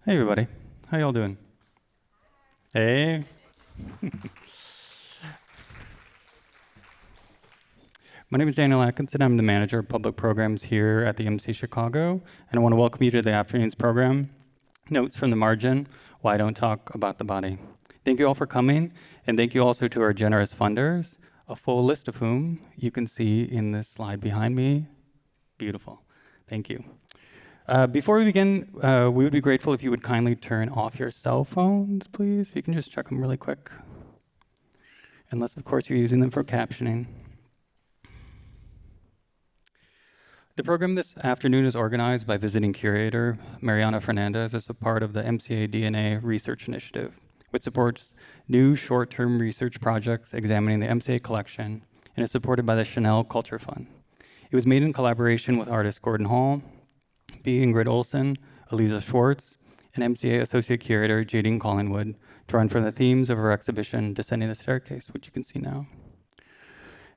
Hey everybody, how y'all doing? Hey. My name is Daniel Atkinson. I'm the manager of public programs here at the MC Chicago, and I want to welcome you to the afternoon's program, Notes from the Margin, Why Don't Talk About the Body. Thank you all for coming, and thank you also to our generous funders, a full list of whom you can see in this slide behind me. Beautiful. Thank you. Before we begin, we would be grateful if you would kindly turn off your cell phones, please. If you can just check them really quick. Unless, of course, you're using them for captioning. The program this afternoon is organized by visiting curator Mariana Fernandez as a part of the MCA DNA Research Initiative, which supports new short-term research projects examining the MCA collection and is supported by the Chanel Culture Fund. It was made in collaboration with artist Gordon Hall, B. Ingrid Olsen, Eliza Schwartz, and MCA Associate Curator Jadine Collingwood, drawn from the themes of her exhibition Descending the Staircase, which you can see now.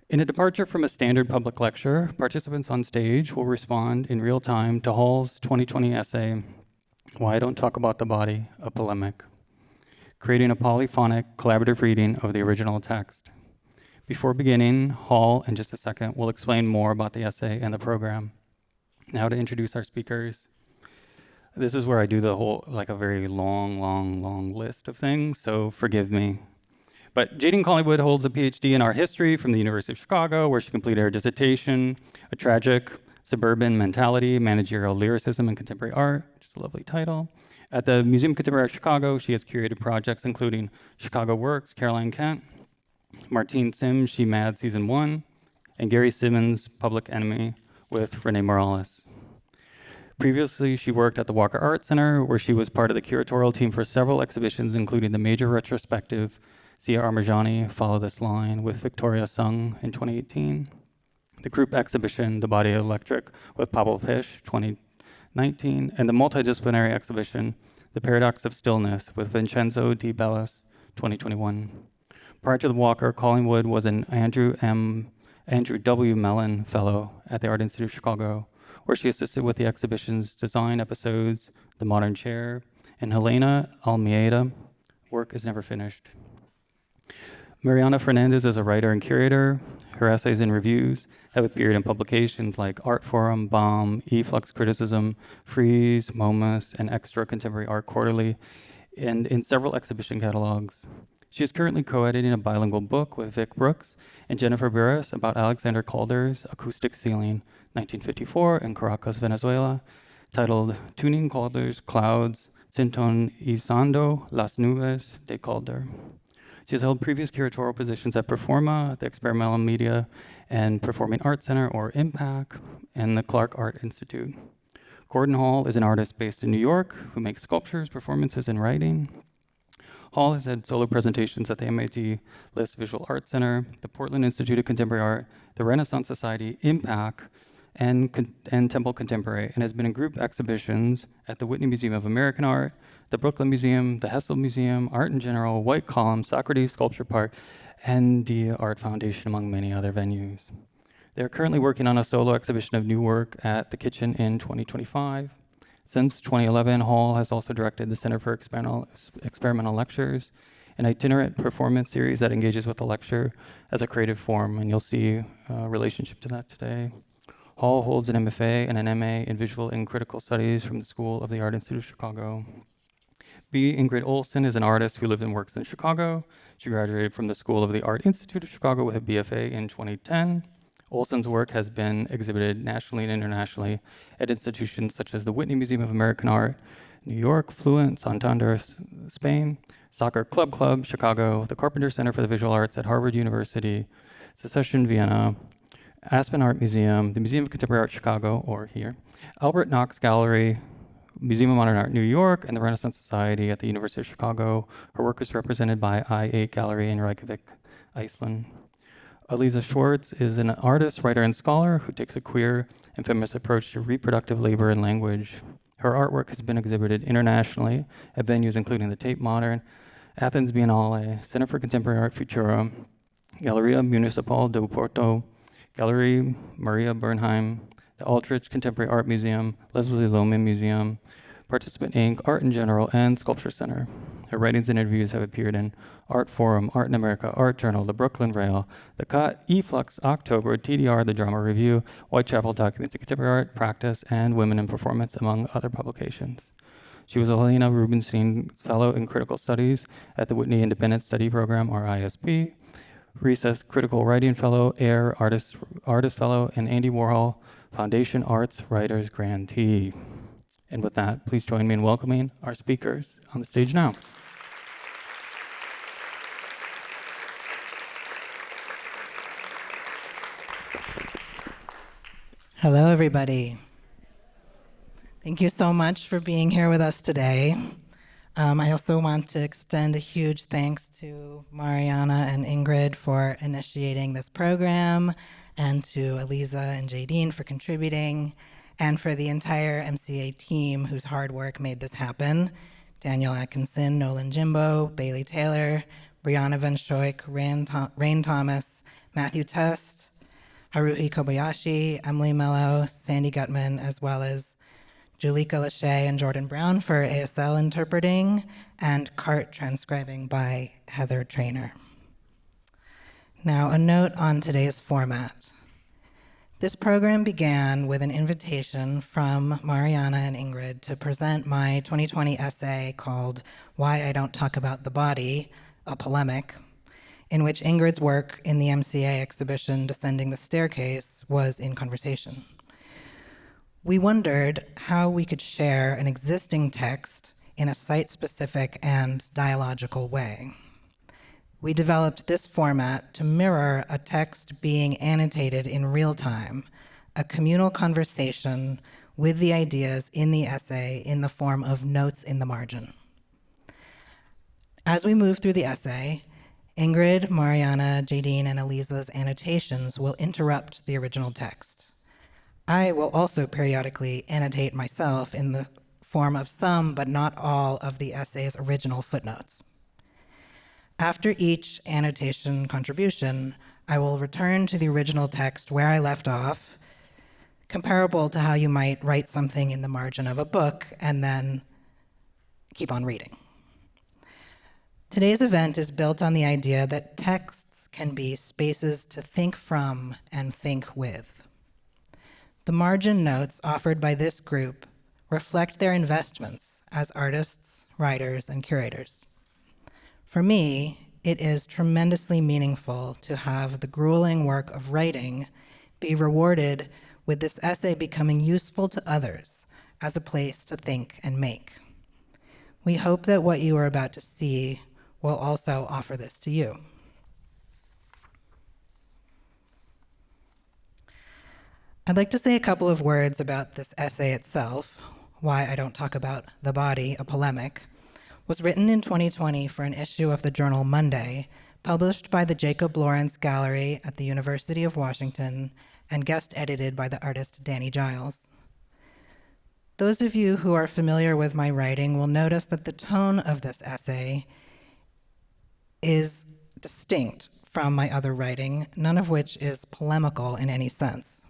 In a departure from a standard public lecture, participants on stage will respond in real time to Hall's 2020 essay, Why Don't Talk About the Body, a Polemic, creating a polyphonic, collaborative reading of the original text. Before beginning, Hall, in just a second, will explain more about the essay and the program. Now to introduce our speakers. This is where I do the whole, like a very long list of things, so forgive me. But Jadine Collingwood holds a PhD in art history from the University of Chicago, where she completed her dissertation, A Tragic Suburban Mentality, Managerial Lyricism in Contemporary Art, which is a lovely title. At the Museum of Contemporary Art Chicago, she has curated projects including Chicago Works, Caroline Kent, Martine Sims, She Mad Season 1, and Gary Simmons' Public Enemy with Renee Morales. Previously, she worked at the Walker Art Center, where she was part of the curatorial team for several exhibitions, including the major retrospective Sia Armajani, Follow This Line, with Victoria Sung in 2018. The group exhibition, The Body Electric, with Pablo Fish, 2019. And the multidisciplinary exhibition, The Paradox of Stillness, with Vincenzo Di Bellis, 2021. Prior to the Walker, Collingwood was an Andrew W. Mellon Fellow at the Art Institute of Chicago, where she assisted with the exhibition's design episodes, The Modern Chair, and Helena Almeida, Work is Never Finished. Mariana Fernandez is a writer and curator. Her essays and reviews have appeared in publications like Art Forum, Bomb, Eflux Criticism, Frieze, MoMAs, and Extra Contemporary Art Quarterly, and in several exhibition catalogs. She is currently co-editing a bilingual book with Vic Brooks and Jennifer Burris about Alexander Calder's Acoustic Ceiling, 1954, in Caracas, Venezuela, titled Tuning Calder's Clouds, Sintonizando las Nubes de Calder. She has held previous curatorial positions at Performa, the Experimental Media and Performing Arts Center, or IMPAC, and the Clark Art Institute. Gordon Hall is an artist based in New York who makes sculptures, performances, and writing. Hall has had solo presentations at the MIT List Visual Arts Center, the Portland Institute of Contemporary Art, the Renaissance Society, IMPAC, and Temple Contemporary, and has been in group exhibitions at the Whitney Museum of American Art, the Brooklyn Museum, the Hessel Museum, Art in General, White Column, Socrates Sculpture Park, and the Art Foundation, among many other venues. They're currently working on a solo exhibition of new work at the Kitchen in 2025. Since 2011, Hall has also directed the Center for Experimental Lectures, an itinerant performance series that engages with the lecture as a creative form, and you'll see a relationship to that today. Hall holds an MFA and an MA in Visual and Critical Studies from the School of the Art Institute of Chicago. B. Ingrid Olsen is an artist who lives and works in Chicago. She graduated from the School of the Art Institute of Chicago with a BFA in 2010. Olsen's work has been exhibited nationally and internationally at institutions such as the Whitney Museum of American Art, New York, Fluent, Santander, Spain, Soccer Club, Chicago, the Carpenter Center for the Visual Arts at Harvard University, Secession, Vienna, Aspen Art Museum, the Museum of Contemporary Art Chicago, or here, Albert Knox Gallery, Museum of Modern Art New York, and the Renaissance Society at the University of Chicago. Her work is represented by I8 Gallery in Reykjavik, Iceland. Eliza Schwartz is an artist, writer, and scholar who takes a queer and feminist approach to reproductive labor and language. Her artwork has been exhibited internationally at venues including the Tate Modern, Athens Biennale, Center for Contemporary Art Futura, Galleria Municipal do Porto, Gallery Maria Bernheim, the Aldrich Contemporary Art Museum, Leslie Lohman Museum, Participant Inc., Art in General, and Sculpture Center. Her writings and interviews have appeared in Art Forum, Art in America, Art Journal, The Brooklyn Rail, The Cut, eFlux, October, TDR, The Drama Review, Whitechapel Documents in Contemporary Art, Practice, and Women in Performance, among other publications. She was a Helena Rubinstein Fellow in Critical Studies at the Whitney Independent Study Program, or ISP, Recess Critical Writing Fellow, AIR Artist Fellow, and Andy Warhol Foundation Arts Writers Grantee. And with that, please join me in welcoming our speakers on the stage now. Hello, everybody. Thank you so much for being here with us today. I also want to extend a huge thanks to Mariana and Ingrid for initiating this program, and to Eliza and Jadine for contributing, and for the entire MCA team whose hard work made this happen. Daniel Atkinson, Nolan Jimbo, Bailey Taylor, Brianna Van Schoik, Rain Thomas, Matthew Test, Haruhi Kobayashi, Emily Mello, Sandy Gutman, as well as Julika Lachey and Jordan Brown for ASL interpreting, and CART transcribing by Heather Trainer. Now, a note on today's format. This program began with an invitation from Mariana and Ingrid to present my 2020 essay called Why I Don't Talk About the Body, a Polemic, in which Ingrid's work in the MCA exhibition Descending the Staircase was in conversation. We wondered how we could share an existing text in a site-specific and dialogical way. We developed this format to mirror a text being annotated in real time, a communal conversation with the ideas in the essay in the form of notes in the margin. As we move through the essay, Ingrid, Mariana, Jadine, and Eliza's annotations will interrupt the original text. I will also periodically annotate myself in the form of some, but not all, of the essay's original footnotes. After each annotation contribution, I will return to the original text where I left off, comparable to how you might write something in the margin of a book and then keep on reading. Today's event is built on the idea that texts can be spaces to think from and think with. The margin notes offered by this group reflect their investments as artists, writers, and curators. For me, it is tremendously meaningful to have the grueling work of writing be rewarded with this essay becoming useful to others as a place to think and make. We hope that what you are about to see will also offer this to you. I'd like to say a couple of words about this essay itself, Why I Don't Talk About the Body, a Polemic. Was written in 2020 for an issue of the journal Monday, published by the Jacob Lawrence Gallery at the University of Washington, and guest edited by the artist Danny Giles. Those of you who are familiar with my writing will notice that the tone of this essay is distinct from my other writing, none of which is polemical in any sense.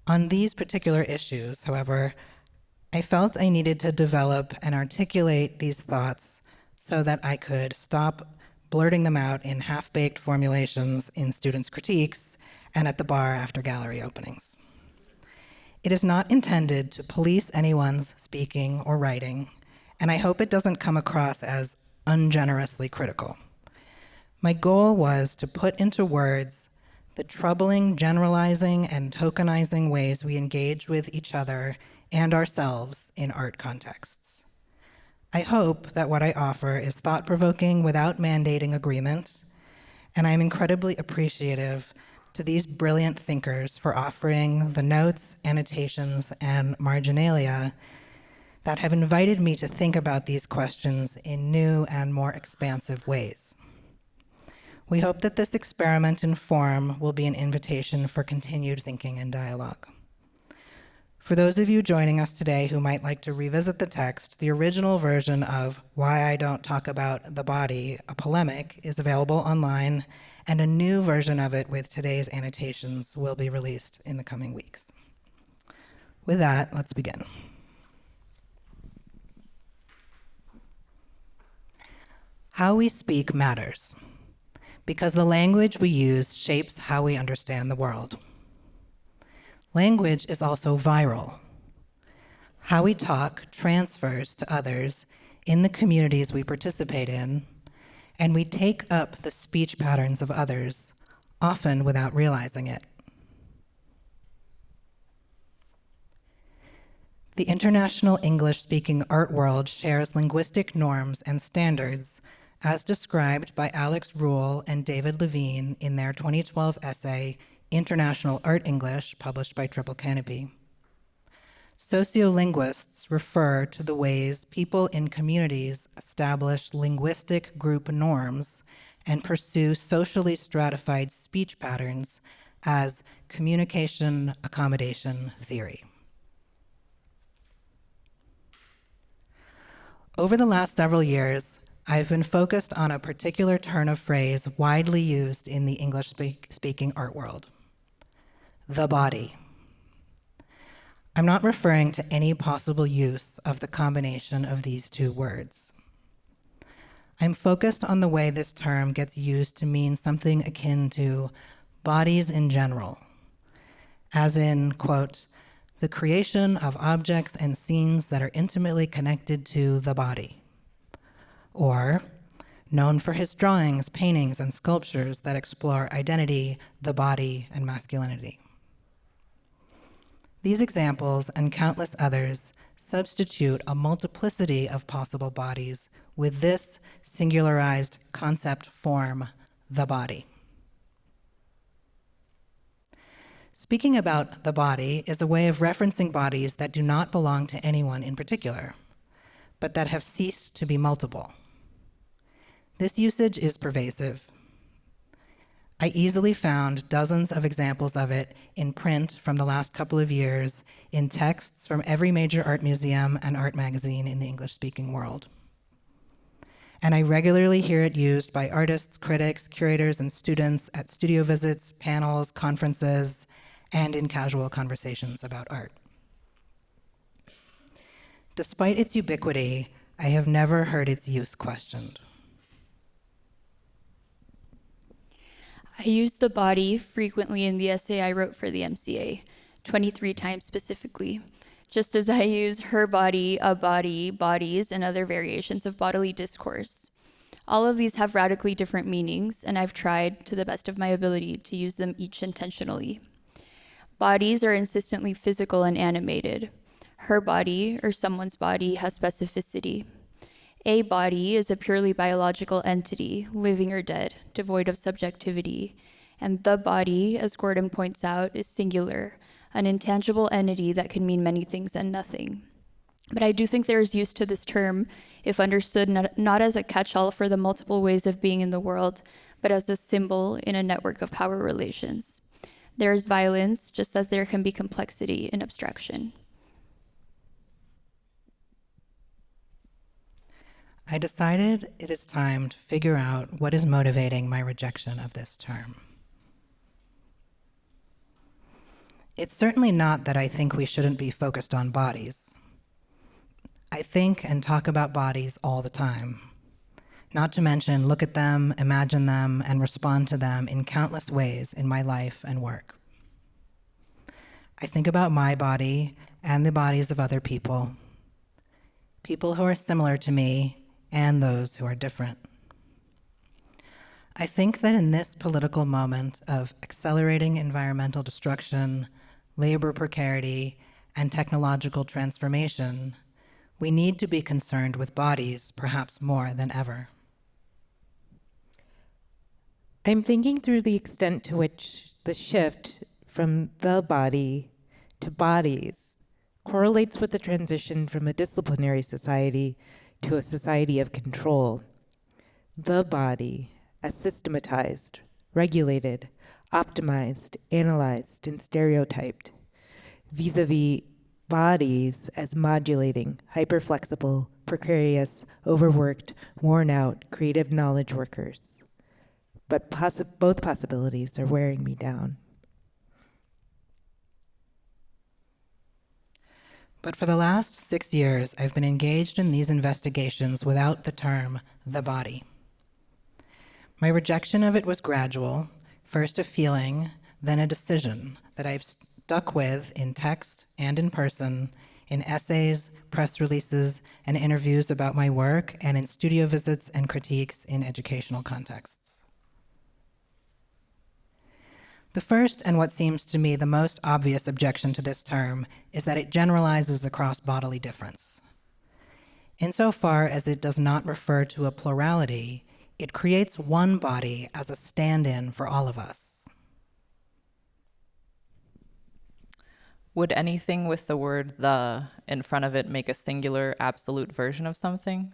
On these particular issues, however, I felt I needed to develop and articulate these thoughts so that I could stop blurting them out in half-baked formulations in students' critiques and at the bar after gallery openings. It is not intended to police anyone's speaking or writing, and I hope it doesn't come across as ungenerously critical. My goal was to put into words the troubling generalizing and tokenizing ways we engage with each other and ourselves in art contexts. I hope that what I offer is thought-provoking without mandating agreement, and I'm incredibly appreciative to these brilliant thinkers for offering the notes, annotations, and marginalia that have invited me to think about these questions in new and more expansive ways. We hope that this experiment in form will be an invitation for continued thinking and dialogue. For those of you joining us today who might like to revisit the text, the original version of Why I Don't Talk About the Body, a Polemic, is available online, and a new version of it with today's annotations will be released in the coming weeks. With that, let's begin. How we speak matters, because the language we use shapes how we understand the world. Language is also viral. How we talk transfers to others in the communities we participate in, and we take up the speech patterns of others, often without realizing it. The international English-speaking art world shares linguistic norms and standards as described by Alex Rule and David Levine in their 2012 essay, International Art English, published by Triple Canopy. Sociolinguists refer to the ways people in communities establish linguistic group norms and pursue socially stratified speech patterns as communication accommodation theory. Over the last several years, I've been focused on a particular turn of phrase widely used in the English-speaking art world: the body. I'm not referring to any possible use of the combination of these two words. I'm focused on the way this term gets used to mean something akin to bodies in general, as in, quote, the creation of objects and scenes that are intimately connected to the body, or known for his drawings, paintings, and sculptures that explore identity, the body, and masculinity. These examples and countless others substitute a multiplicity of possible bodies with this singularized concept form, the body. Speaking about the body is a way of referencing bodies that do not belong to anyone in particular, but that have ceased to be multiple. This usage is pervasive. I easily found dozens of examples of it in print from the last couple of years, in texts from every major art museum and art magazine in the English-speaking world. And I regularly hear it used by artists, critics, curators, and students at studio visits, panels, conferences, and in casual conversations about art. Despite its ubiquity, I have never heard its use questioned. I use the body frequently in the essay I wrote for the MCA, 23 times specifically, just as I use her body, a body, bodies, and other variations of bodily discourse. All of these have radically different meanings, and I've tried, to the best of my ability, to use them each intentionally. Bodies are insistently physical and animated. Her body, or someone's body, has specificity. A body is a purely biological entity, living or dead, devoid of subjectivity. And the body, as Gordon points out, is singular, an intangible entity that can mean many things and nothing. But I do think there is use to this term if understood not as a catch-all for the multiple ways of being in the world, but as a symbol in a network of power relations. There is violence, just as there can be complexity in abstraction. I decided it is time to figure out what is motivating my rejection of this term. It's certainly not that I think we shouldn't be focused on bodies. I think and talk about bodies all the time. Not to mention look at them, imagine them, and respond to them in countless ways in my life and work. I think about my body and the bodies of other people who are similar to me and those who are different. I think that in this political moment of accelerating environmental destruction, labor precarity, and technological transformation, we need to be concerned with bodies perhaps more than ever. I'm thinking through the extent to which the shift from the body to bodies correlates with the transition from a disciplinary society to a society of control. The body as systematized, regulated, optimized, analyzed, and stereotyped, vis-a-vis bodies as modulating, hyperflexible, precarious, overworked, worn out, creative knowledge workers. But both possibilities are wearing me down. But for the last 6 years, I've been engaged in these investigations without the term the body. My rejection of it was gradual, first a feeling, then a decision that I've stuck with in text and in person, in essays, press releases, and interviews about my work, and in studio visits and critiques in educational contexts. The first, and what seems to me the most obvious objection to this term, is that it generalizes across bodily difference. Insofar as it does not refer to a plurality, it creates one body as a stand-in for all of us. Would anything with the word the in front of it make a singular absolute version of something?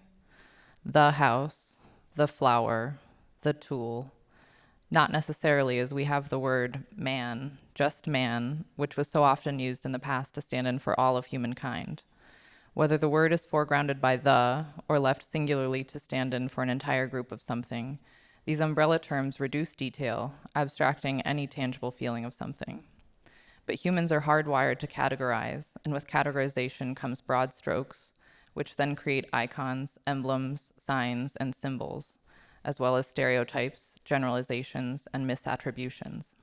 The house, the flower, the tool. Not necessarily, as we have the word man, just man, which was so often used in the past to stand in for all of humankind. Whether the word is foregrounded by the or left singularly to stand in for an entire group of something, these umbrella terms reduce detail, abstracting any tangible feeling of something. But humans are hardwired to categorize, and with categorization comes broad strokes, which then create icons, emblems, signs, and symbols, as well as stereotypes, generalizations, and misattributions.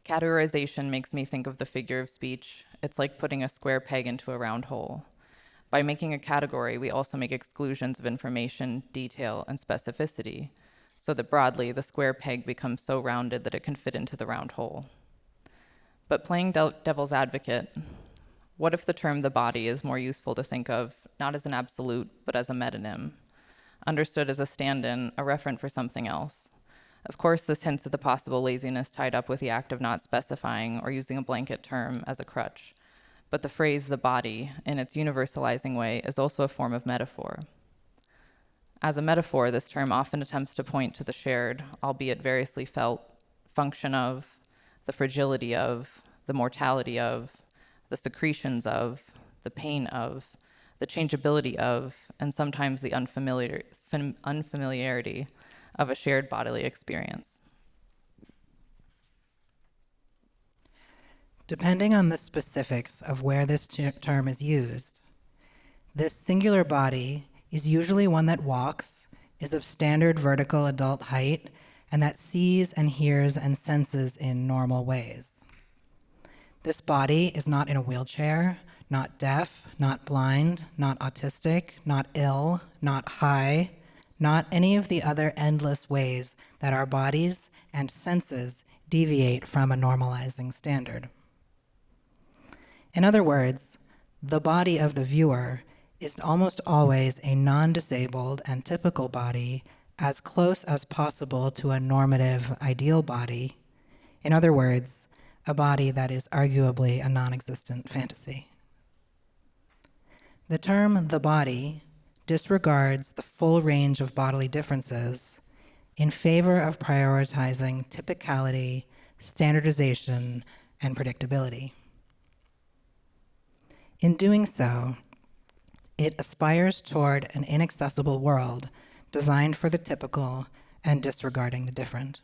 Categorization makes me think of the figure of speech. It's like putting a square peg into a round hole. By making a category, we also make exclusions of information, detail, and specificity, so that broadly, the square peg becomes so rounded that it can fit into the round hole. But playing devil's advocate, what if the term the body is more useful to think of not as an absolute, but as a metonym, understood as a stand-in, a referent for something else? Of course, this hints at the possible laziness tied up with the act of not specifying or using a blanket term as a crutch. But the phrase the body, in its universalizing way, is also a form of metaphor. As a metaphor, this term often attempts to point to the shared, albeit variously felt, function of, the fragility of, the mortality of, the secretions of, the pain of, the changeability of, and sometimes the unfamiliarity of a shared bodily experience. Depending on the specifics of where this term is used, this singular body is usually one that walks, is of standard vertical adult height, and that sees and hears and senses in normal ways. This body is not in a wheelchair, not deaf, not blind, not autistic, not ill, not high, not any of the other endless ways that our bodies and senses deviate from a normalizing standard. In other words, the body of the viewer is almost always a non-disabled and typical body, as close as possible to a normative ideal body. In other words, a body that is arguably a non-existent fantasy. The term the body disregards the full range of bodily differences in favor of prioritizing typicality, standardization, and predictability. In doing so, it aspires toward an inaccessible world designed for the typical and disregarding the different.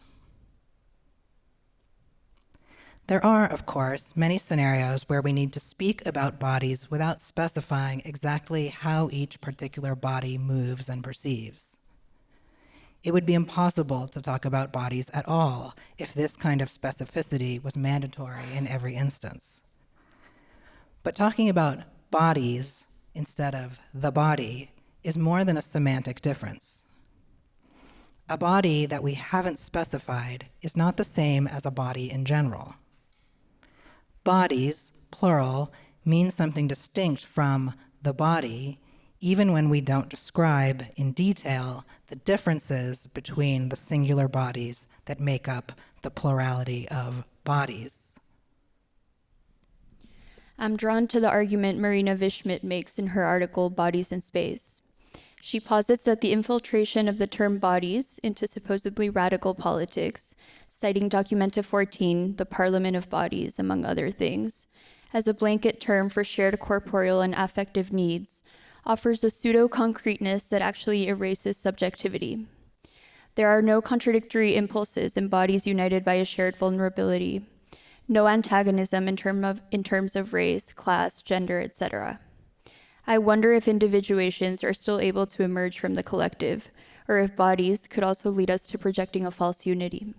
There are, of course, many scenarios where we need to speak about bodies without specifying exactly how each particular body moves and perceives. It would be impossible to talk about bodies at all if this kind of specificity was mandatory in every instance. But talking about bodies instead of the body is more than a semantic difference. A body that we haven't specified is not the same as a body in general. Bodies, plural, mean something distinct from the body, even when we don't describe in detail the differences between the singular bodies that make up the plurality of bodies. I'm drawn to the argument Marina Vishmit makes in her article, Bodies in Space. She posits that the infiltration of the term bodies into supposedly radical politics, citing Documenta 14, the Parliament of Bodies, among other things, as a blanket term for shared corporeal and affective needs, offers a pseudo-concreteness that actually erases subjectivity. There are no contradictory impulses in bodies united by a shared vulnerability, no antagonism in terms of race, class, gender, etc. I wonder if individuations are still able to emerge from the collective, or if bodies could also lead us to projecting a false unity.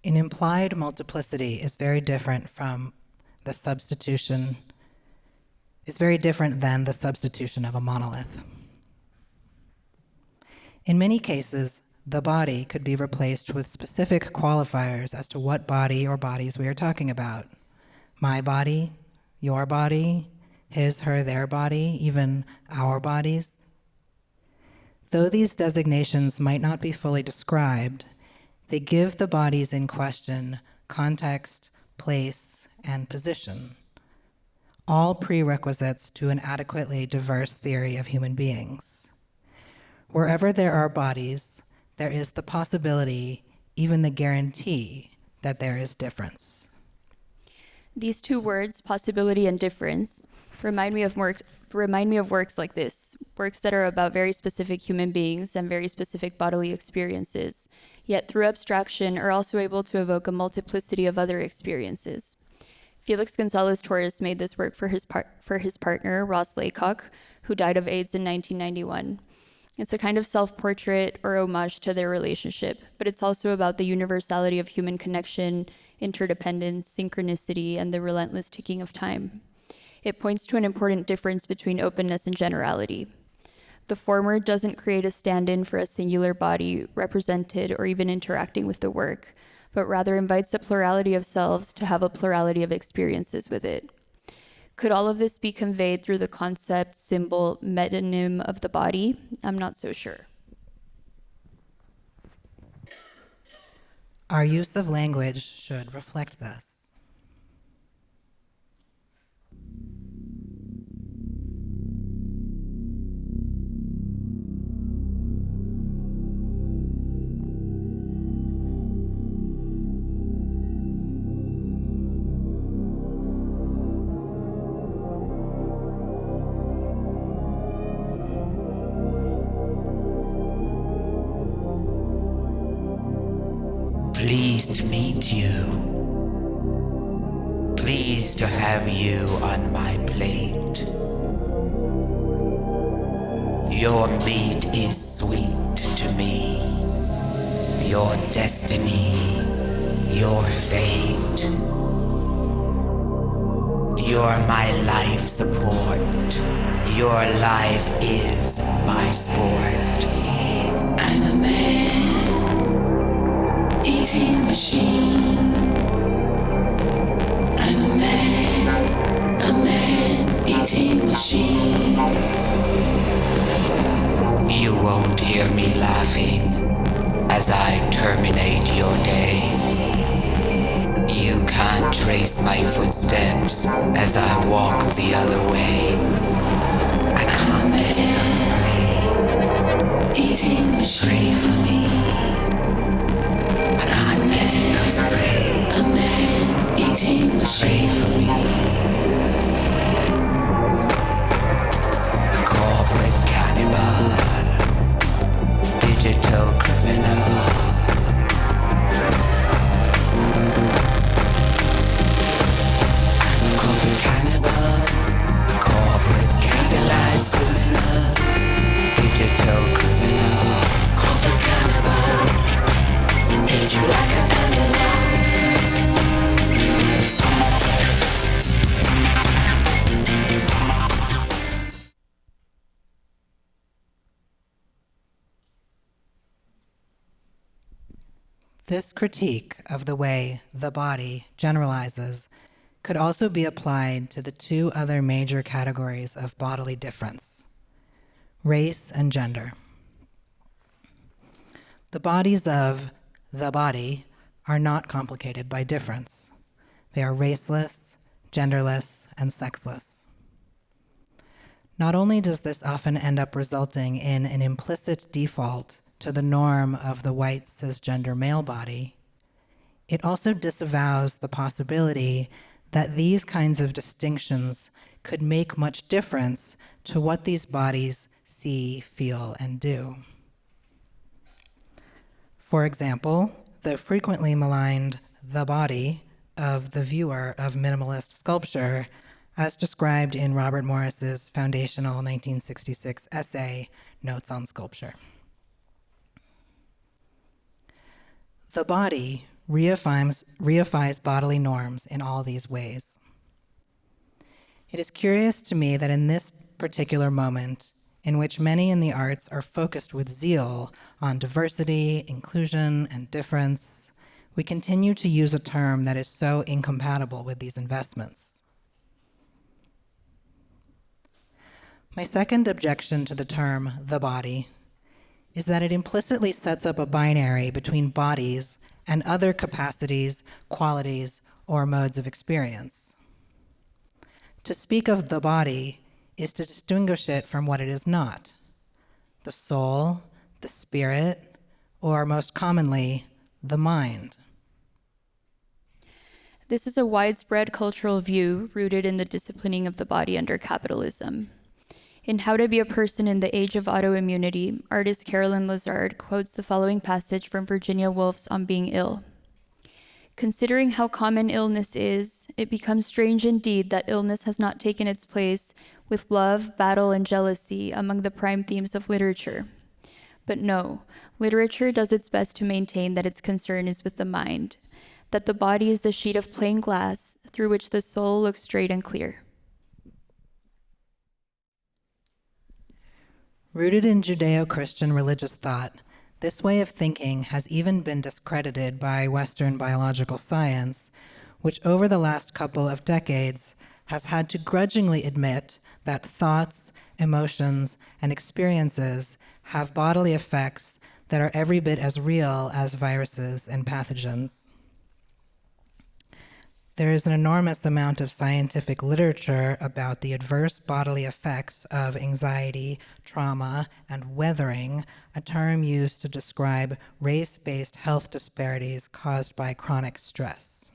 An implied multiplicity is very different than the substitution of a monolith. In many cases, the body could be replaced with specific qualifiers as to what body or bodies we are talking about. My body, your body, his, her, their body, even our bodies. Though these designations might not be fully described, they give the bodies in question context, place, and position, all prerequisites to an adequately diverse theory of human beings. Wherever there are bodies, there is the possibility, even the guarantee, that there is difference. These two words, possibility and difference, remind me of works like this, works that are about very specific human beings and very specific bodily experiences, yet through abstraction are also able to evoke a multiplicity of other experiences. Felix Gonzalez Torres made this work for his partner, Ross Laycock, who died of AIDS in 1991. It's a kind of self-portrait or homage to their relationship, but it's also about the universality of human connection, interdependence, synchronicity, and the relentless ticking of time. It points to an important difference between openness and generality. The former doesn't create a stand-in for a singular body represented or even interacting with the work, but rather invites a plurality of selves to have a plurality of experiences with it. Could all of this be conveyed through the concept, symbol, metonym of the body? I'm not so sure. Our use of language should reflect this. Pleased to meet you. Pleased to have you on my plate. Your meat is sweet to me. Your destiny, your fate. You're my life support. Your life is my sport. I'm a man. Eating machine. I'm a man eating machine. You won't hear me laughing as I terminate your day. You can't trace my footsteps as I walk the other way. I can't get enough play. Eating machine. Pray for me. I can't get enough play. A man eating machine. Pray for me. A corporate cannibal. Digital criminal. I'm a corporate cannibal. A corporate cannibalized criminal. Digital criminal. Corporate cannibal. Eat you like an animal. This critique of the way the body generalizes could also be applied to the two other major categories of bodily difference: race and gender. The bodies of the body are not complicated by difference. They are raceless, genderless, and sexless. Not only does this often end up resulting in an implicit default to the norm of the white cisgender male body, it also disavows the possibility that these kinds of distinctions could make much difference to what these bodies see, feel, and do. For example, the frequently maligned the body of the viewer of minimalist sculpture as described in Robert Morris's foundational 1966 essay, Notes on Sculpture. The body reifies bodily norms in all these ways. It is curious to me that in this particular moment, in which many in the arts are focused with zeal on diversity, inclusion, and difference, we continue to use a term that is so incompatible with these investments. My second objection to the term the body is that it implicitly sets up a binary between bodies and other capacities, qualities, or modes of experience. To speak of the body is to distinguish it from what it is not: the soul, the spirit, or most commonly, the mind. This is a widespread cultural view rooted in the disciplining of the body under capitalism. In How to Be a Person in the Age of Autoimmunity, artist Carolyn Lazard quotes the following passage from Virginia Woolf's On Being Ill. Considering how common illness is, it becomes strange indeed that illness has not taken its place with love, battle, and jealousy among the prime themes of literature. But no, literature does its best to maintain that its concern is with the mind, that the body is a sheet of plain glass through which the soul looks straight and clear. Rooted in Judeo-Christian religious thought, this way of thinking has even been discredited by Western biological science, which over the last couple of decades has had to grudgingly admit that thoughts, emotions, and experiences have bodily effects that are every bit as real as viruses and pathogens. There is an enormous amount of scientific literature about the adverse bodily effects of anxiety, trauma, and weathering, a term used to describe race-based health disparities caused by chronic stress.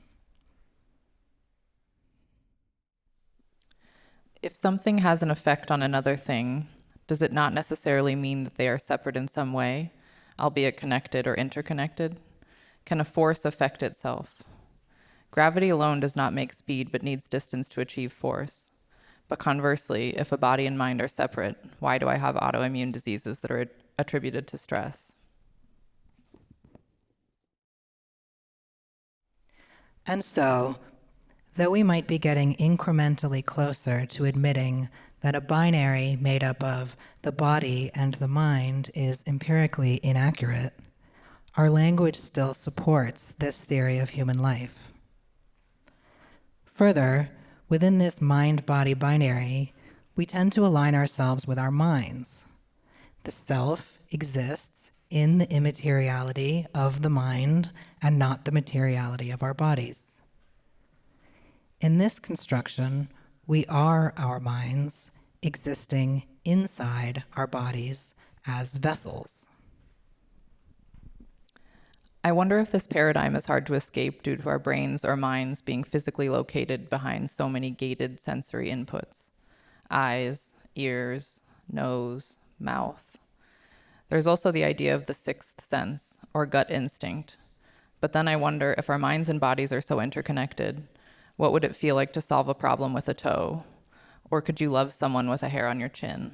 If something has an effect on another thing, does it not necessarily mean that they are separate in some way, albeit connected or interconnected? Can a force affect itself? Gravity alone does not make speed, but needs distance to achieve force. But conversely, if a body and mind are separate, why do I have autoimmune diseases that are attributed to stress? And so, though we might be getting incrementally closer to admitting that a binary made up of the body and the mind is empirically inaccurate, our language still supports this theory of human life. Further, within this mind-body binary, we tend to align ourselves with our minds. The self exists in the immateriality of the mind and not the materiality of our bodies. In this construction, we are our minds existing inside our bodies as vessels. I wonder if this paradigm is hard to escape due to our brains or minds being physically located behind so many gated sensory inputs: eyes, ears, nose, mouth. There's also the idea of the sixth sense, or gut instinct. But then I wonder, if our minds and bodies are so interconnected, what would it feel like to solve a problem with a toe? Or could you love someone with a hair on your chin?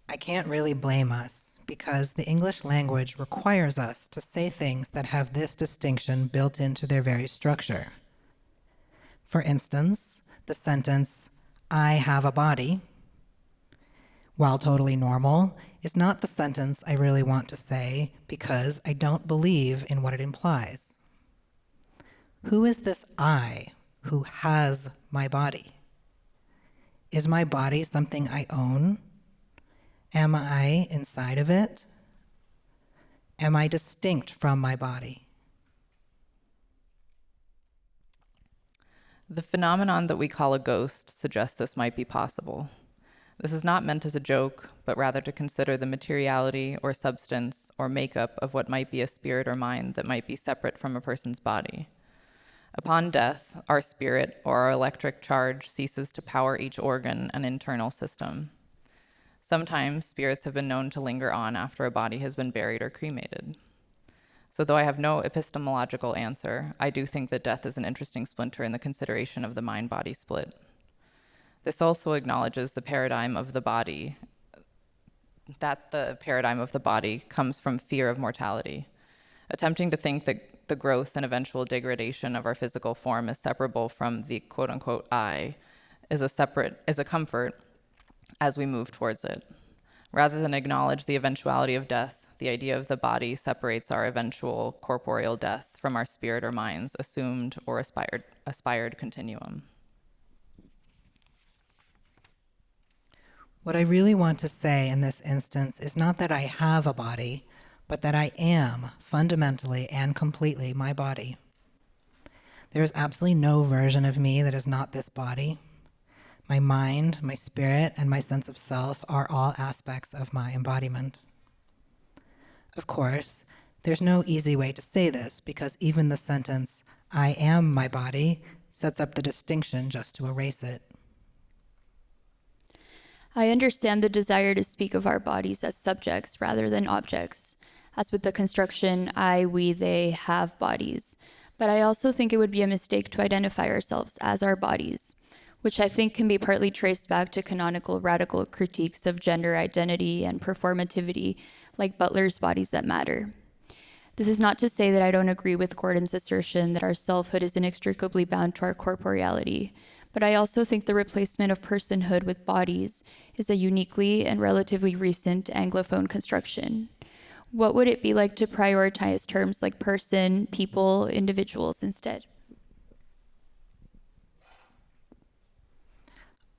I can't really blame us, because the English language requires us to say things that have this distinction built into their very structure. For instance, the sentence, "I have a body," while totally normal, is not the sentence I really want to say because I don't believe in what it implies. Who is this I who has my body? Is my body something I own? Am I inside of it? Am I distinct from my body? The phenomenon that we call a ghost suggests this might be possible. This is not meant as a joke, but rather to consider the materiality or substance or makeup of what might be a spirit or mind that might be separate from a person's body. Upon death, our spirit or our electric charge ceases to power each organ and internal system. Sometimes spirits have been known to linger on after a body has been buried or cremated. So though I have no epistemological answer, I do think that death is an interesting splinter in the consideration of the mind-body split. This also acknowledges the paradigm of the body, that the paradigm of the body comes from fear of mortality. Attempting to think that the growth and eventual degradation of our physical form is separable from the quote-unquote I is a comfort as we move towards it. Rather than acknowledge the eventuality of death, the idea of the body separates our eventual corporeal death from our spirit or mind's assumed or aspired continuum. What I really want to say in this instance is not that I have a body, but that I am fundamentally and completely my body. There is absolutely no version of me that is not this body. My mind, my spirit, and my sense of self are all aspects of my embodiment. Of course, there's no easy way to say this because even the sentence, I am my body, sets up the distinction just to erase it. I understand the desire to speak of our bodies as subjects rather than objects, as with the construction I, we, they have bodies. But I also think it would be a mistake to identify ourselves as our bodies, which I think can be partly traced back to canonical radical critiques of gender identity and performativity, like Butler's Bodies That Matter. This is not to say that I don't agree with Gordon's assertion that our selfhood is inextricably bound to our corporeality, but I also think the replacement of personhood with bodies is a uniquely and relatively recent Anglophone construction. What would it be like to prioritize terms like person, people, individuals instead?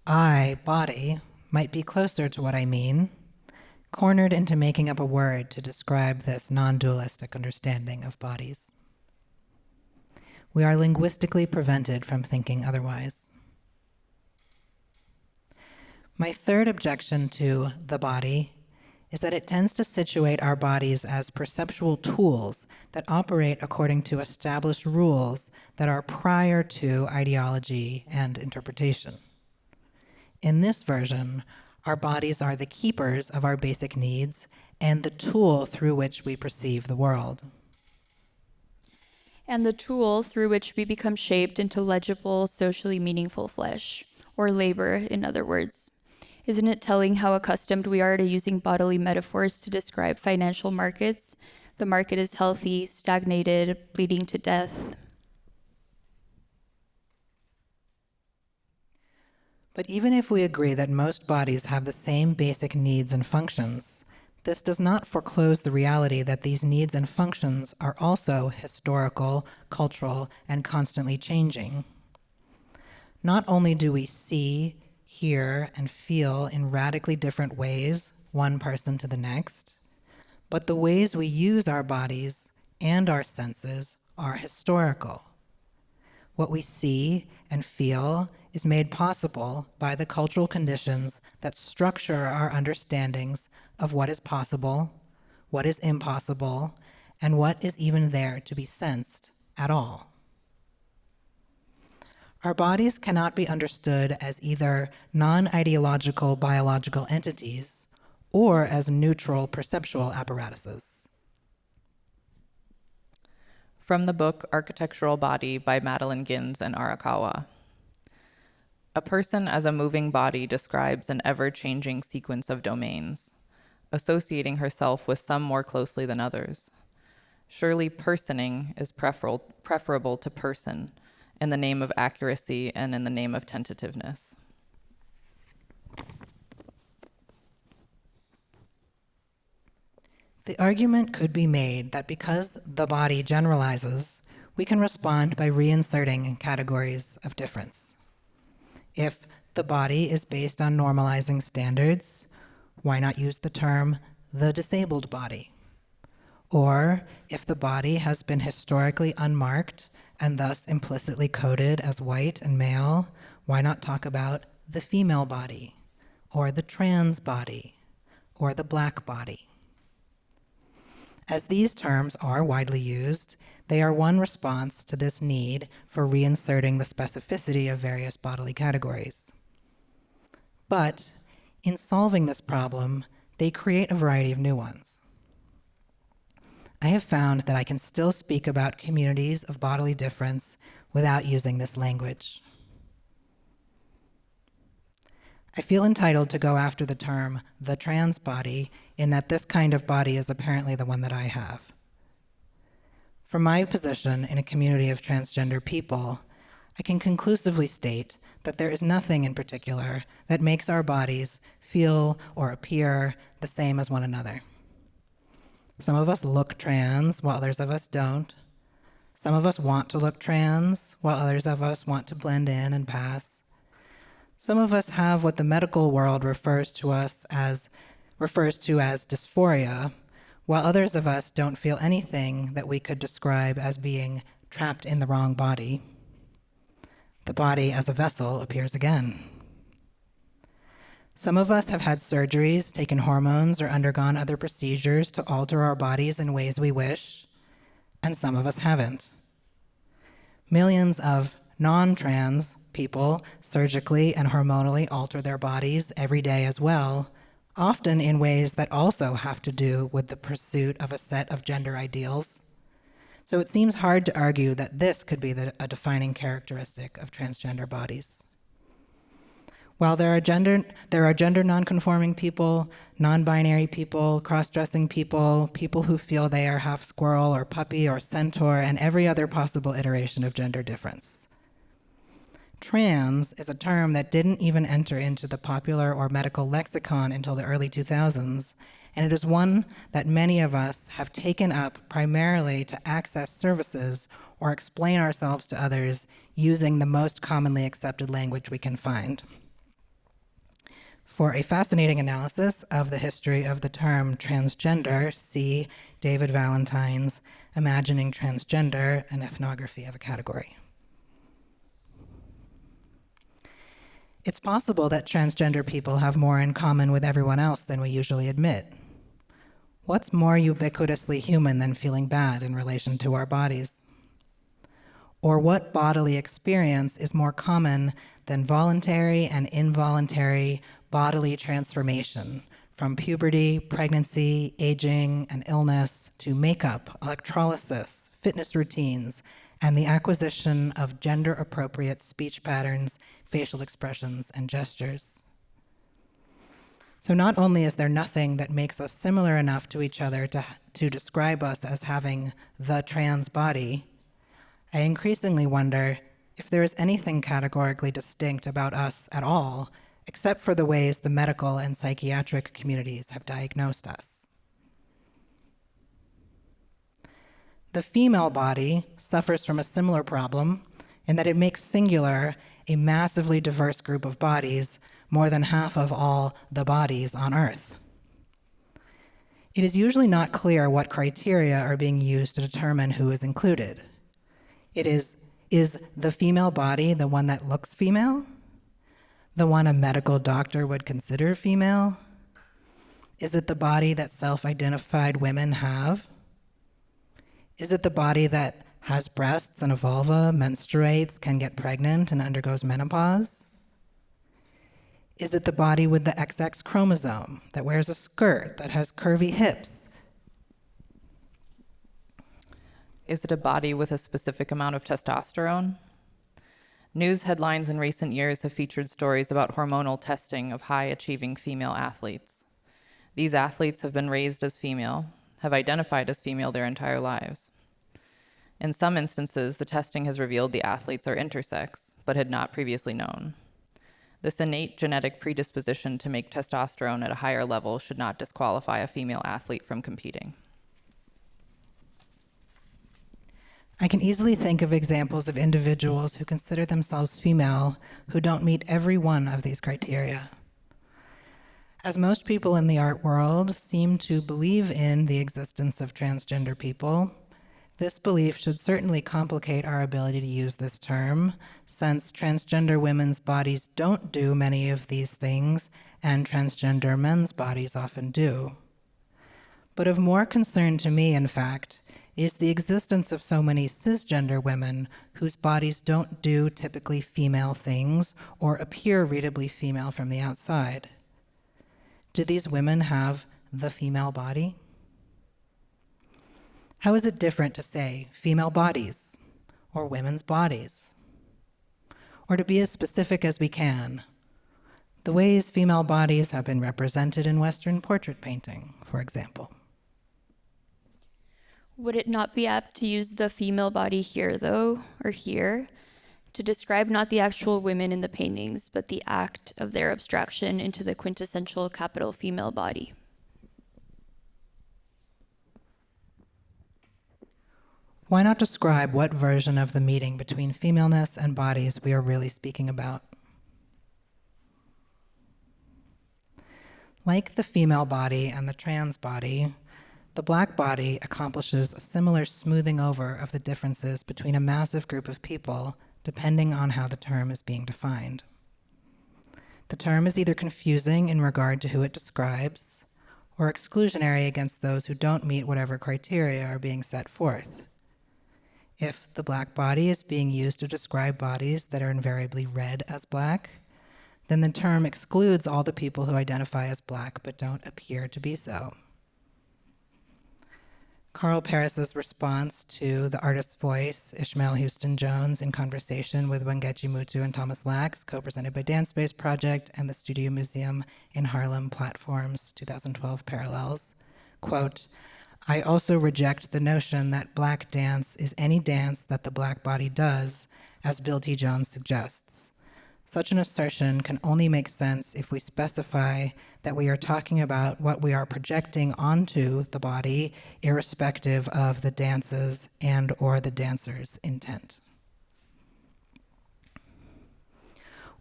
I, body, might be closer to what I mean, cornered into making up a word to describe this non-dualistic understanding of bodies. We are linguistically prevented from thinking otherwise. My third objection to the body is that it tends to situate our bodies as perceptual tools that operate according to established rules that are prior to ideology and interpretation. In this version, our bodies are the keepers of our basic needs and the tool through which we perceive the world. And the tool through which we become shaped into legible, socially meaningful flesh, or labor, in other words. Isn't it telling how accustomed we are to using bodily metaphors to describe financial markets? The market is healthy, stagnated, bleeding to death. But even if we agree that most bodies have the same basic needs and functions, this does not foreclose the reality that these needs and functions are also historical, cultural, and constantly changing. Not only do we see, hear, and feel in radically different ways, one person to the next, but the ways we use our bodies and our senses are historical. What we see and feel is made possible by the cultural conditions that structure our understandings of what is possible, what is impossible, and what is even there to be sensed at all. Our bodies cannot be understood as either non-ideological biological entities or as neutral perceptual apparatuses. From the book Architectural Body by Madeline Gins and Arakawa. A person as a moving body describes an ever-changing sequence of domains, associating herself with some more closely than others. Surely personing is preferable to person, in the name of accuracy and in the name of tentativeness. The argument could be made that because the body generalizes, we can respond by reinserting categories of difference. If the body is based on normalizing standards, why not use the term the disabled body? Or if the body has been historically unmarked and thus implicitly coded as white and male, why not talk about the female body, or the trans body, or the black body? As these terms are widely used, they are one response to this need for reinserting the specificity of various bodily categories. But in solving this problem, they create a variety of new ones. I have found that I can still speak about communities of bodily difference without using this language. I feel entitled to go after the term the trans body in that this kind of body is apparently the one that I have. From my position in a community of transgender people, I can conclusively state that there is nothing in particular that makes our bodies feel or appear the same as one another. Some of us look trans while others of us don't. Some of us want to look trans while others of us want to blend in and pass. Some of us have what the medical world refers to as dysphoria, while others of us don't feel anything that we could describe as being trapped in the wrong body. The body as a vessel appears again. Some of us have had surgeries, taken hormones, or undergone other procedures to alter our bodies in ways we wish, and some of us haven't. Millions of non-trans people surgically and hormonally alter their bodies every day as well, often in ways that also have to do with the pursuit of a set of gender ideals. So it seems hard to argue that this could be a defining characteristic of transgender bodies. While there are gender nonconforming people, non-binary people, cross-dressing people, people who feel they are half squirrel or puppy or centaur, and every other possible iteration of gender difference. Trans is a term that didn't even enter into the popular or medical lexicon until the early 2000s, and it is one that many of us have taken up primarily to access services or explain ourselves to others using the most commonly accepted language we can find. For a fascinating analysis of the history of the term transgender, see David Valentine's Imagining Transgender, an Ethnography of a Category. It's possible that transgender people have more in common with everyone else than we usually admit. What's more ubiquitously human than feeling bad in relation to our bodies? Or what bodily experience is more common than voluntary and involuntary bodily transformation, from puberty, pregnancy, aging, and illness to makeup, electrolysis, fitness routines, and the acquisition of gender-appropriate speech patterns, facial expressions, and gestures? So not only is there nothing that makes us similar enough to each other to describe us as having the trans body, I increasingly wonder if there is anything categorically distinct about us at all, except for the ways the medical and psychiatric communities have diagnosed us. The female body suffers from a similar problem in that it makes singular a massively diverse group of bodies, more than half of all the bodies on Earth. It is usually not clear what criteria are being used to determine who is included. Is the female body the one that looks female? The one a medical doctor would consider female? Is it the body that self-identified women have? Is it the body that has breasts and a vulva, menstruates, can get pregnant, and undergoes menopause? Is it the body with the XX chromosome that wears a skirt, that has curvy hips? Is it a body with a specific amount of testosterone? News headlines in recent years have featured stories about hormonal testing of high-achieving female athletes. These athletes have been raised as female, have identified as female their entire lives. In some instances, the testing has revealed the athletes are intersex, but had not previously known. This innate genetic predisposition to make testosterone at a higher level should not disqualify a female athlete from competing. I can easily think of examples of individuals who consider themselves female who don't meet every one of these criteria. As most people in the art world seem to believe in the existence of transgender people, this belief should certainly complicate our ability to use this term, since transgender women's bodies don't do many of these things, and transgender men's bodies often do. But of more concern to me, in fact, is the existence of so many cisgender women whose bodies don't do typically female things or appear readably female from the outside. Do these women have the female body? How is it different to say female bodies or women's bodies? Or to be as specific as we can, the ways female bodies have been represented in Western portrait painting, for example. Would it not be apt to use the female body here, though, or here, to describe not the actual women in the paintings, but the act of their abstraction into the quintessential capital female body? Why not describe what version of the meeting between femaleness and bodies we are really speaking about? Like the female body and the trans body, the Black body accomplishes a similar smoothing over of the differences between a massive group of people, depending on how the term is being defined. The term is either confusing in regard to who it describes, or exclusionary against those who don't meet whatever criteria are being set forth. If the Black body is being used to describe bodies that are invariably read as Black, then the term excludes all the people who identify as Black but don't appear to be so. Carl Paris's response to the artist's voice, Ishmael Houston Jones, in conversation with Wangechi Mutu and Thomas Lax, co-presented by Dance Space Project and the Studio Museum in Harlem Platforms 2012 Parallels, quote, "I also reject the notion that Black dance is any dance that the Black body does, as Bill T. Jones suggests. Such an assertion can only make sense if we specify that we are talking about what we are projecting onto the body, irrespective of the dance's and or the dancer's intent."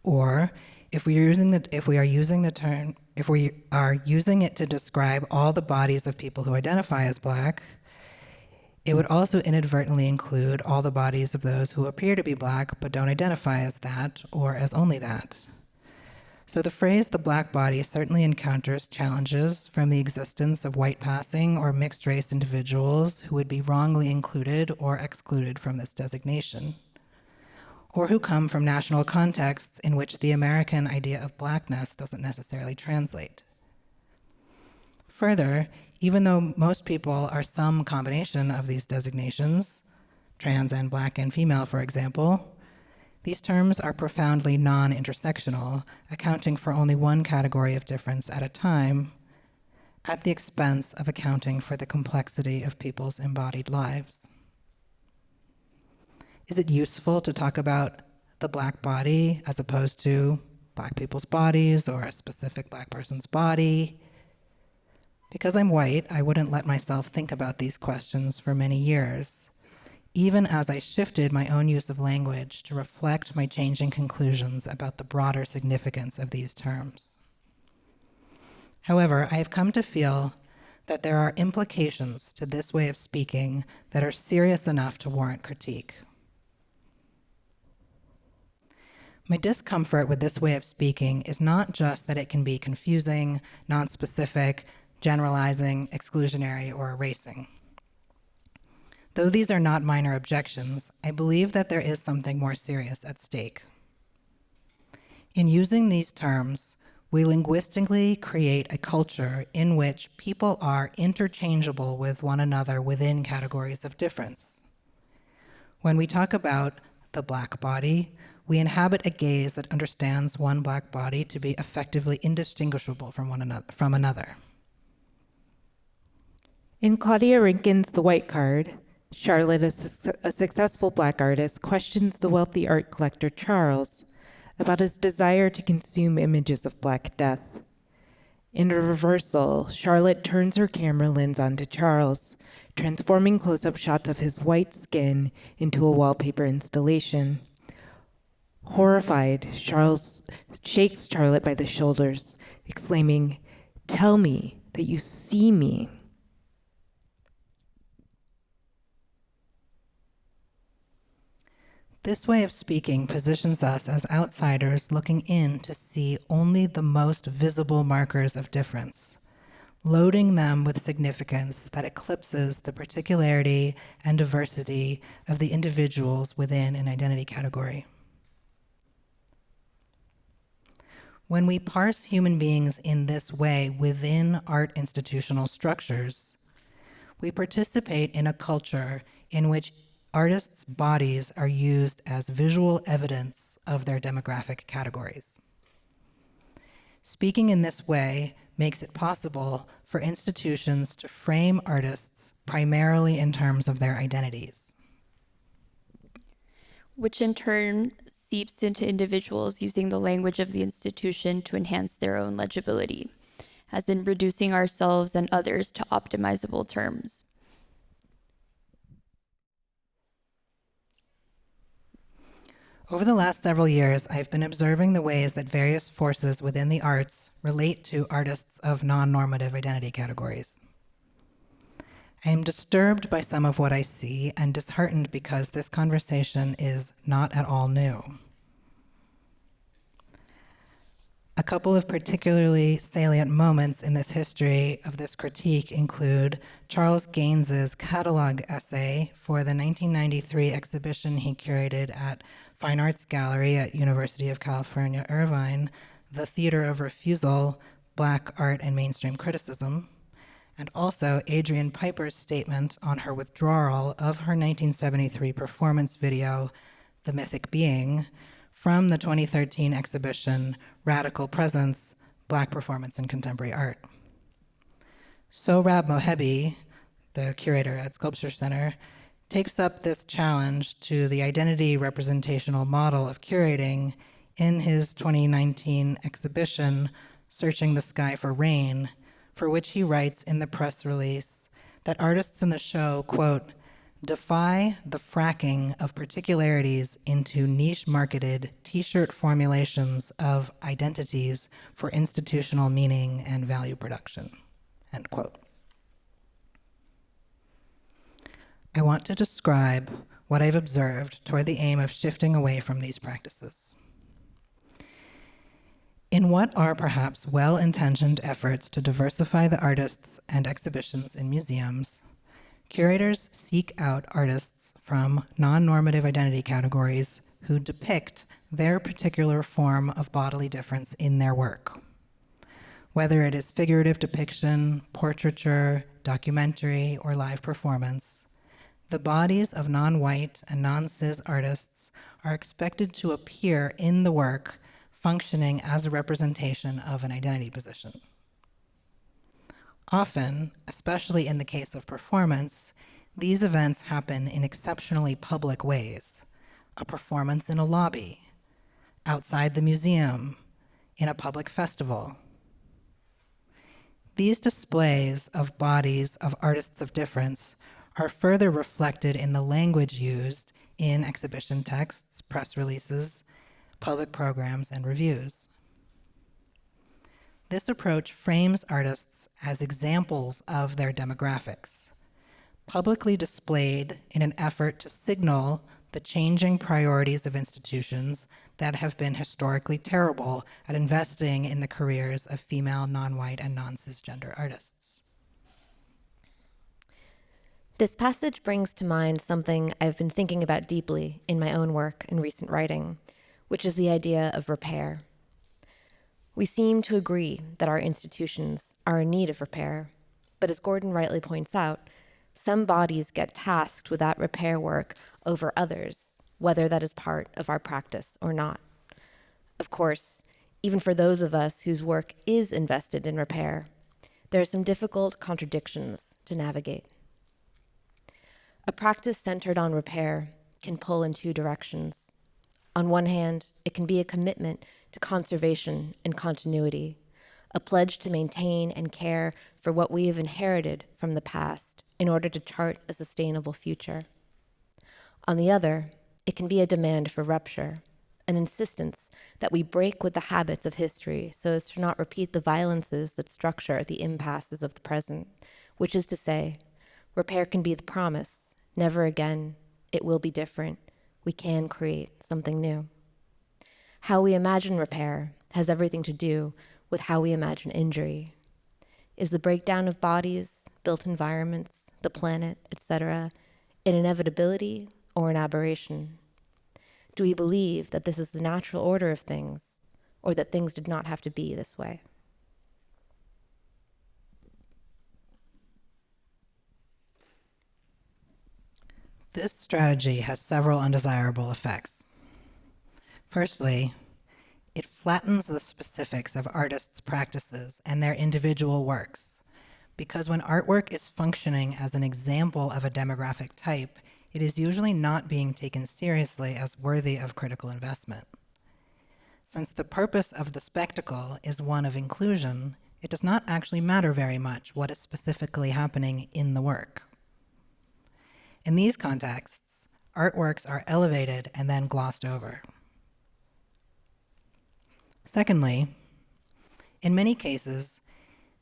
Or if we are using it to describe all the bodies of people who identify as Black, it would also inadvertently include all the bodies of those who appear to be Black but don't identify as that or as only that. So the phrase "the Black body" certainly encounters challenges from the existence of white passing or mixed race individuals who would be wrongly included or excluded from this designation, or who come from national contexts in which the American idea of Blackness doesn't necessarily translate. Further, even though most people are some combination of these designations, trans and Black and female, for example, these terms are profoundly non-intersectional, accounting for only one category of difference at a time, at the expense of accounting for the complexity of people's embodied lives. Is it useful to talk about the Black body as opposed to Black people's bodies or a specific Black person's body? Because I'm white, I wouldn't let myself think about these questions for many years, even as I shifted my own use of language to reflect my changing conclusions about the broader significance of these terms. However, I have come to feel that there are implications to this way of speaking that are serious enough to warrant critique. My discomfort with this way of speaking is not just that it can be confusing, nonspecific, generalizing, exclusionary, or erasing. Though these are not minor objections, I believe that there is something more serious at stake. In using these terms, we linguistically create a culture in which people are interchangeable with one another within categories of difference. When we talk about the Black body, we inhabit a gaze that understands one Black body to be effectively indistinguishable from another. In Claudia Rankine's The White Card, Charlotte, a successful Black artist, questions the wealthy art collector Charles about his desire to consume images of Black death. In a reversal, Charlotte turns her camera lens onto Charles, transforming close-up shots of his white skin into a wallpaper installation. Horrified, Charles shakes Charlotte by the shoulders, exclaiming, "Tell me that you see me." This way of speaking positions us as outsiders looking in to see only the most visible markers of difference, loading them with significance that eclipses the particularity and diversity of the individuals within an identity category. When we parse human beings in this way within art institutional structures, We participate in a culture in which artists' bodies are used as visual evidence of their demographic categories. Speaking in this way makes it possible for institutions to frame artists primarily in terms of their identities. Which in turn seeps into individuals using the language of the institution to enhance their own legibility, as in reducing ourselves and others to optimizable terms. Over the last several years, I've been observing the ways that various forces within the arts relate to artists of non-normative identity categories. I am disturbed by some of what I see and disheartened because this conversation is not at all new. A couple of particularly salient moments in this history of this critique include Charles Gaines's catalog essay for the 1993 exhibition he curated at Fine Arts Gallery at University of California, Irvine, The Theater of Refusal, Black Art and Mainstream Criticism, and also Adrian Piper's statement on her withdrawal of her 1973 performance video, The Mythic Being, from the 2013 exhibition, Radical Presence, Black Performance in Contemporary Art. Sohrab Mohebi, the curator at Sculpture Center, takes up this challenge to the identity representational model of curating in his 2019 exhibition, Searching the Sky for Rain, for which he writes in the press release that artists in the show, quote, defy the fracking of particularities into niche-marketed t-shirt formulations of identities for institutional meaning and value production, end quote. I want to describe what I've observed toward the aim of shifting away from these practices. In what are perhaps well-intentioned efforts to diversify the artists and exhibitions in museums, curators seek out artists from non-normative identity categories who depict their particular form of bodily difference in their work. Whether it is figurative depiction, portraiture, documentary, or live performance, the bodies of non-white and non-cis artists are expected to appear in the work functioning as a representation of an identity position. Often, especially in the case of performance, these events happen in exceptionally public ways. A performance in a lobby, outside the museum, in a public festival. These displays of bodies of artists of difference are further reflected in the language used in exhibition texts, press releases, public programs, and reviews. This approach frames artists as examples of their demographics, publicly displayed in an effort to signal the changing priorities of institutions that have been historically terrible at investing in the careers of female, non-white, and non-cisgender artists. This passage brings to mind something I've been thinking about deeply in my own work and recent writing, which is the idea of repair. We seem to agree that our institutions are in need of repair, but as Gordon rightly points out, some bodies get tasked with that repair work over others, whether that is part of our practice or not. Of course, even for those of us whose work is invested in repair, there are some difficult contradictions to navigate. A practice centered on repair can pull in two directions. On one hand, it can be a commitment to conservation and continuity, a pledge to maintain and care for what we have inherited from the past in order to chart a sustainable future. On the other, it can be a demand for rupture, an insistence that we break with the habits of history so as to not repeat the violences that structure the impasses of the present, which is to say, repair can be the promise, never again, it will be different, we can create something new. How we imagine repair has everything to do with how we imagine injury. Is the breakdown of bodies, built environments, the planet, etc., an inevitability or an aberration? Do we believe that this is the natural order of things, or that things did not have to be this way? This strategy has several undesirable effects. Firstly, it flattens the specifics of artists' practices and their individual works, because when artwork is functioning as an example of a demographic type, it is usually not being taken seriously as worthy of critical investment. Since the purpose of the spectacle is one of inclusion, it does not actually matter very much what is specifically happening in the work. In these contexts, artworks are elevated and then glossed over. Secondly, in many cases,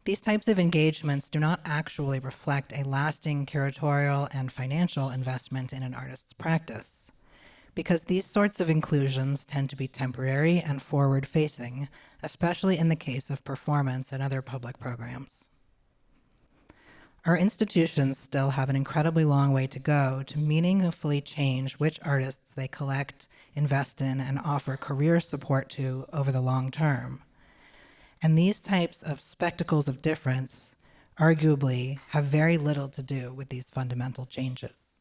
these types of engagements do not actually reflect a lasting curatorial and financial investment in an artist's practice, because these sorts of inclusions tend to be temporary and forward-facing, especially in the case of performance and other public programs. Our institutions still have an incredibly long way to go to meaningfully change which artists they collect, invest in, and offer career support to over the long term. And these types of spectacles of difference arguably have very little to do with these fundamental changes.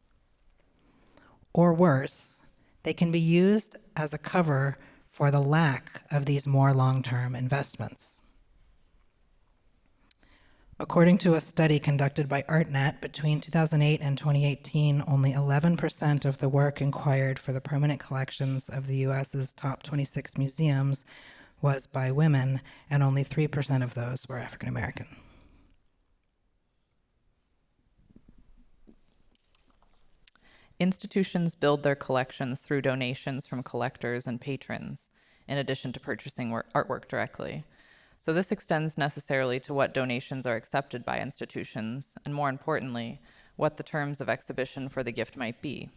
Or worse, they can be used as a cover for the lack of these more long-term investments. According to a study conducted by ArtNet, between 2008 and 2018, only 11% of the work inquired for the permanent collections of the US's top 26 museums was by women, and only 3% of those were African American. Institutions build their collections through donations from collectors and patrons, in addition to purchasing artwork directly. So this extends necessarily to what donations are accepted by institutions, and more importantly, what the terms of exhibition for the gift might be.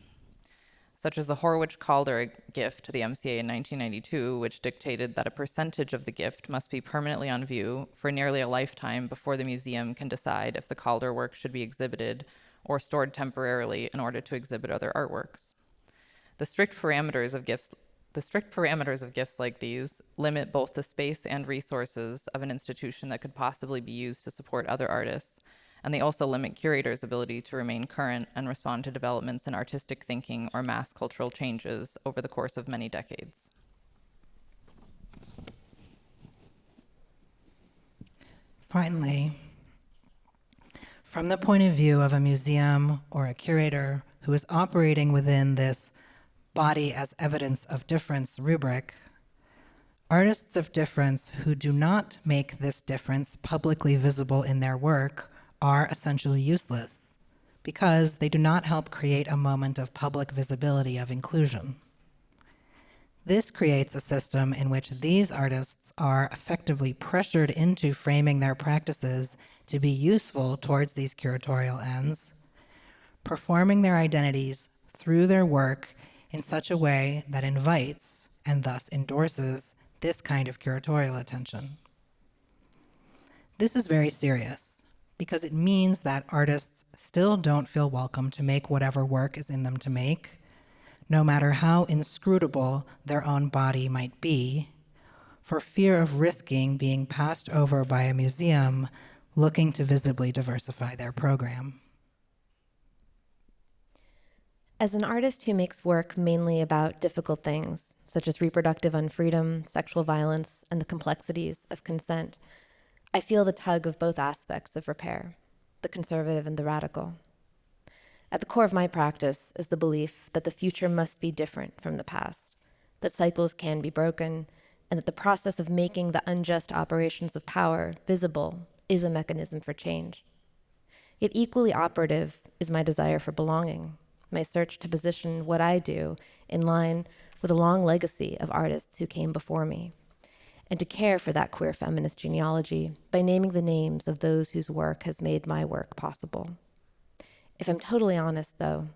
Such as the Horwich-Calder gift to the MCA in 1992, which dictated that a percentage of the gift must be permanently on view for nearly a lifetime before the museum can decide if the Calder work should be exhibited or stored temporarily in order to exhibit other artworks. The strict parameters of gifts like these limit both the space and resources of an institution that could possibly be used to support other artists, and they also limit curators' ability to remain current and respond to developments in artistic thinking or mass cultural changes over the course of many decades. Finally, from the point of view of a museum or a curator who is operating within this body as evidence of difference rubric, artists of difference who do not make this difference publicly visible in their work are essentially useless because they do not help create a moment of public visibility of inclusion. This creates a system in which these artists are effectively pressured into framing their practices to be useful towards these curatorial ends, performing their identities through their work in such a way that invites and thus endorses this kind of curatorial attention. This is very serious because it means that artists still don't feel welcome to make whatever work is in them to make, no matter how inscrutable their own body might be, for fear of risking being passed over by a museum looking to visibly diversify their program. As an artist who makes work mainly about difficult things, such as reproductive unfreedom, sexual violence, and the complexities of consent, I feel the tug of both aspects of repair, the conservative and the radical. At the core of my practice is the belief that the future must be different from the past, that cycles can be broken, and that the process of making the unjust operations of power visible is a mechanism for change. Yet equally operative is my desire for belonging, my search to position what I do in line with a long legacy of artists who came before me, and to care for that queer feminist genealogy by naming the names of those whose work has made my work possible. If I'm totally honest, though,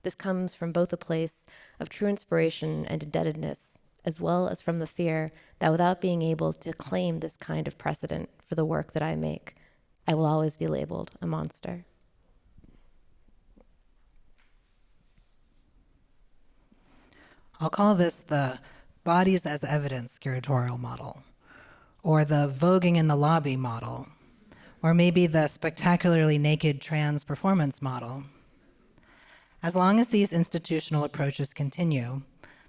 this comes from both a place of true inspiration and indebtedness, as well as from the fear that without being able to claim this kind of precedent for the work that I make, I will always be labeled a monster. I'll call this the bodies as evidence curatorial model, or the voguing in the lobby model, or maybe the spectacularly naked trans performance model. As long as these institutional approaches continue,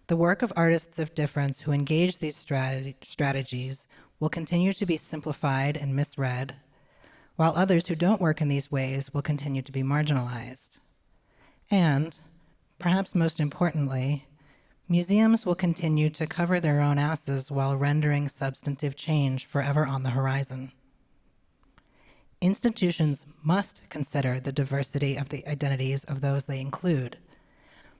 the work of artists of difference who engage these strategies will continue to be simplified and misread, while others who don't work in these ways will continue to be marginalized. And, perhaps most importantly, museums will continue to cover their own asses while rendering substantive change forever on the horizon. Institutions must consider the diversity of the identities of those they include,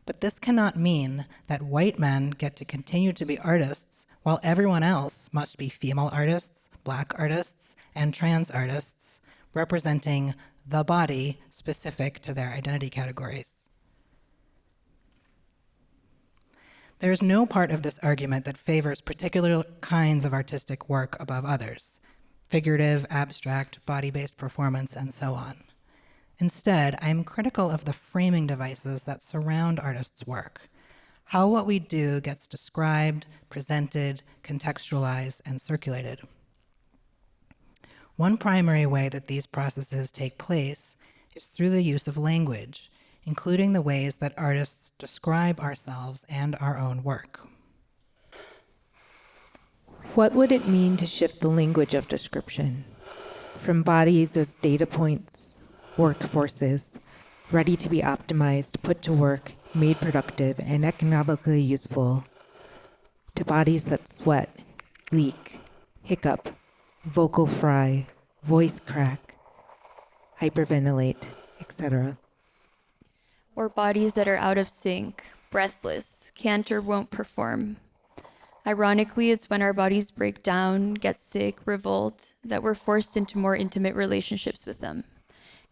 but this cannot mean that white men get to continue to be artists while everyone else must be female artists, Black artists, and trans artists, representing the body specific to their identity categories. There is no part of this argument that favors particular kinds of artistic work above others: figurative, abstract, body-based performance, and so on. Instead, I am critical of the framing devices that surround artists' work, how what we do gets described, presented, contextualized, and circulated. One primary way that these processes take place is through the use of language, including the ways that artists describe ourselves and our own work. What would it mean to shift the language of description from bodies as data points, workforces, ready to be optimized, put to work, made productive, and economically useful, to bodies that sweat, leak, hiccup, vocal fry, voice crack, hyperventilate, etc.? Or bodies that are out of sync, breathless, can't or won't perform. Ironically, it's when our bodies break down, get sick, revolt, that we're forced into more intimate relationships with them.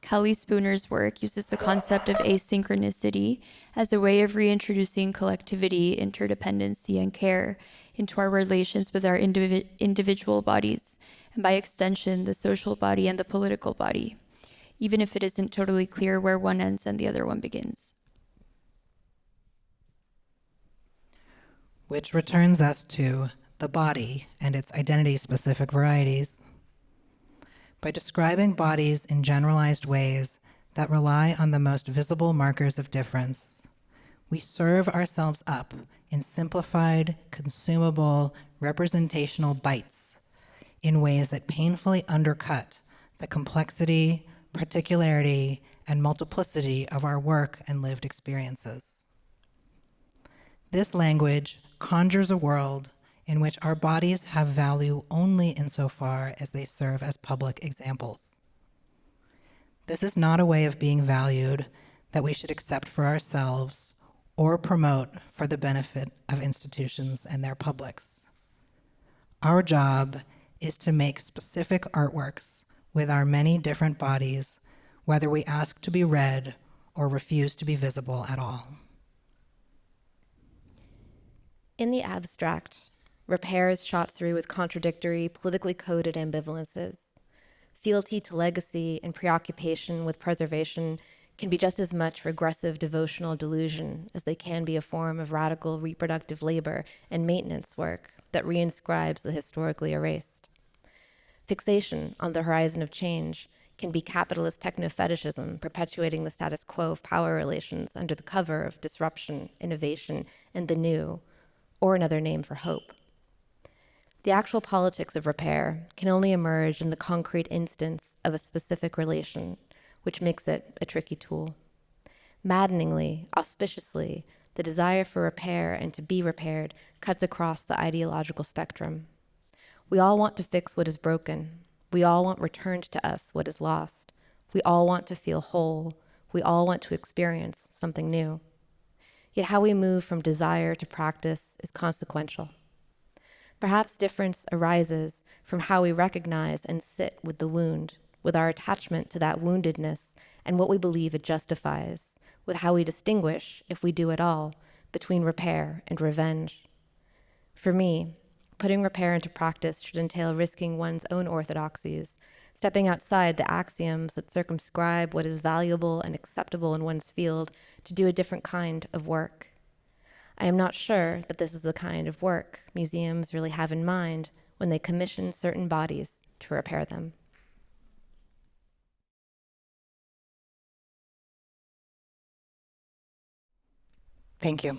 Kelly Spooner's work uses the concept of asynchronicity as a way of reintroducing collectivity, interdependency, and care into our relations with our individual bodies, and by extension, the social body and the political body, even if it isn't totally clear where one ends and the other one begins. Which returns us to the body and its identity-specific varieties. By describing bodies in generalized ways that rely on the most visible markers of difference, we serve ourselves up in simplified, consumable, representational bites in ways that painfully undercut the complexity, particularity, and multiplicity of our work and lived experiences. This language conjures a world in which our bodies have value only insofar as they serve as public examples. This is not a way of being valued that we should accept for ourselves or promote for the benefit of institutions and their publics. Our job is to make specific artworks with our many different bodies, whether we ask to be read or refuse to be visible at all. In the abstract, repair is shot through with contradictory, politically coded ambivalences. Fealty to legacy and preoccupation with preservation can be just as much regressive devotional delusion as they can be a form of radical reproductive labor and maintenance work that reinscribes the historically erased. Fixation on the horizon of change can be capitalist techno-fetishism perpetuating the status quo of power relations under the cover of disruption, innovation, and the new, or another name for hope. The actual politics of repair can only emerge in the concrete instance of a specific relation, which makes it a tricky tool. Maddeningly, auspiciously, the desire for repair and to be repaired cuts across the ideological spectrum. We all want to fix what is broken. We all want returned to us what is lost. We all want to feel whole. We all want to experience something new. Yet how we move from desire to practice is consequential. Perhaps difference arises from how we recognize and sit with the wound, with our attachment to that woundedness and what we believe it justifies, with how we distinguish, if we do at all, between repair and revenge. For me, putting repair into practice should entail risking one's own orthodoxies, stepping outside the axioms that circumscribe what is valuable and acceptable in one's field to do a different kind of work. I am not sure that this is the kind of work museums really have in mind when they commission certain bodies to repair them. Thank you.